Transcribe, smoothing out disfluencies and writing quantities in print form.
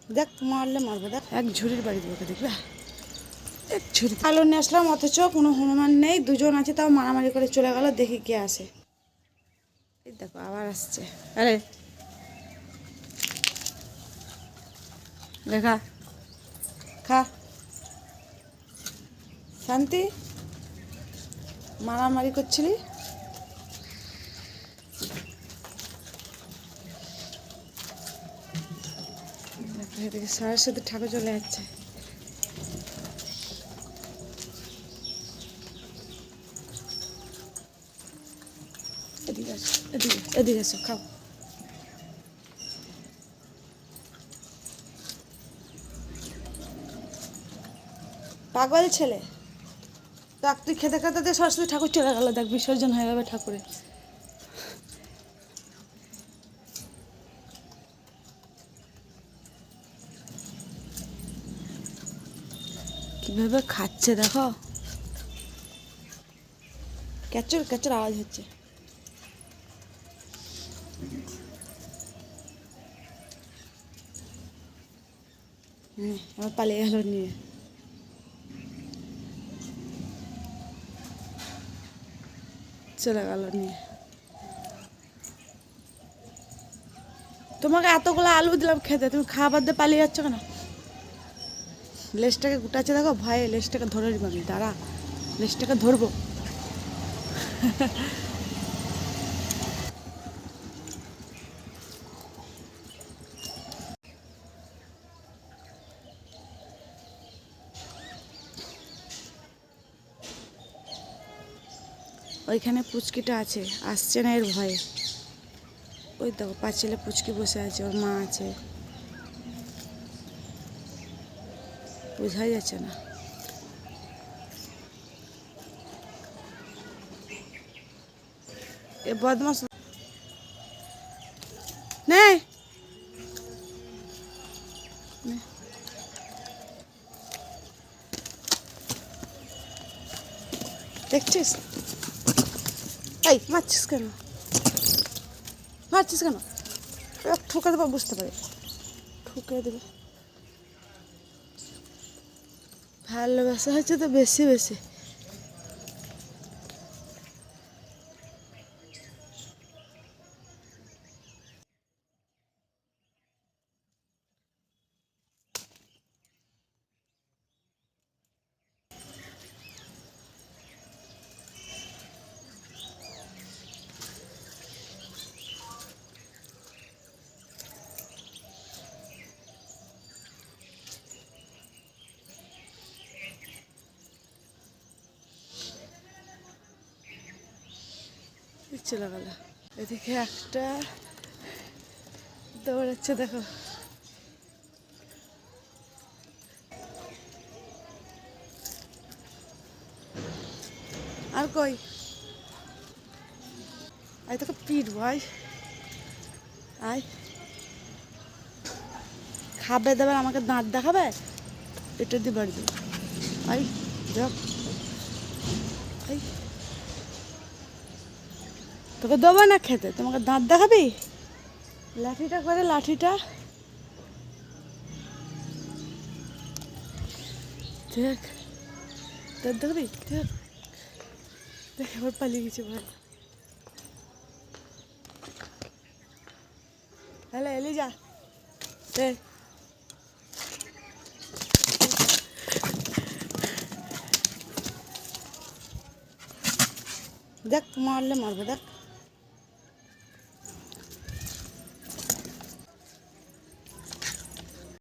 দেখ মারলে মারবো, দেখ এক ঝুড়ির বাড়ি দেবো, দেখবে এক ঝুড়ি আলো নিয়ে আসলাম, অথচ কোনো হনুমান নেই, দুজন আছে তাও মারামারি করে চলে গেল। দেখি কে আসে। এই দেখো আবার আসছে। আরে দেখা খা শান্তি, মারামারি করছিলি। এদিকে সরস্বতী ঠাকুর চলে যাচ্ছে। এদিকে আসো, এদিকে এদিকে এসো, খাও। পাগল ছেলে, দেখ তুই খেতে খেতে সরস্বতী ঠাকুর চলে গেল। দেখ বিসর্জন হয়ে যাবে ঠাকুরে। কিভাবে খাচ্ছে দেখো, ক্যাচর ক্যাচর আওয়াজ হচ্ছে। আমার পালিয়ে গেল নিয়ে। চলে গেল নিয়ে। তোমাকে এতগুলো আলু দিলাম খেতে, তুমি খাবার দিয়ে পালিয়ে যাচ্ছ কেন? লেজটাকে গুটাচ্ছে দেখো, ভয়ে লেজটাকে ধরে নিব আমি। দাঁড়া, লেজটাকে ধরবো। ওইখানে পুচকিটা আছে, আসছে না এর ভয়ে। ওই দেখো পাঁচিলে পুচকি বসে আছে, ওর মা আছে, বোঝাই যাচ্ছে না। এ বদমাস নেই, দেখছিস? এই মারছিস কেন, মারছিস কেন? ঠুকে দেবো, বুঝতে পারি ঠুকে দেবে। ভালোবাসা হচ্ছে তো বেশি বেশি। চলে গেল। এদিকে একটা দৌড়াচ্ছে দেখো। আর কই আয়, তোকে পিটবো, আয় আয়। খাবে দেবে, আমাকে দাঁত দেখাবে, এটা দিয়ে বাড়ি দেবে। আই দেখ, এই তোকে দেবো না খেতে, তোমাকে দাঁত দেখাবি। লাঠিটা করে, লাঠিটা দেখ, দাঁত দেখাবি, দেখ দেখ এবার পালিয়ে গেছে ভাই। হ্যালো এলিজা, দেখ দেখ মারলে মারবো, দেখ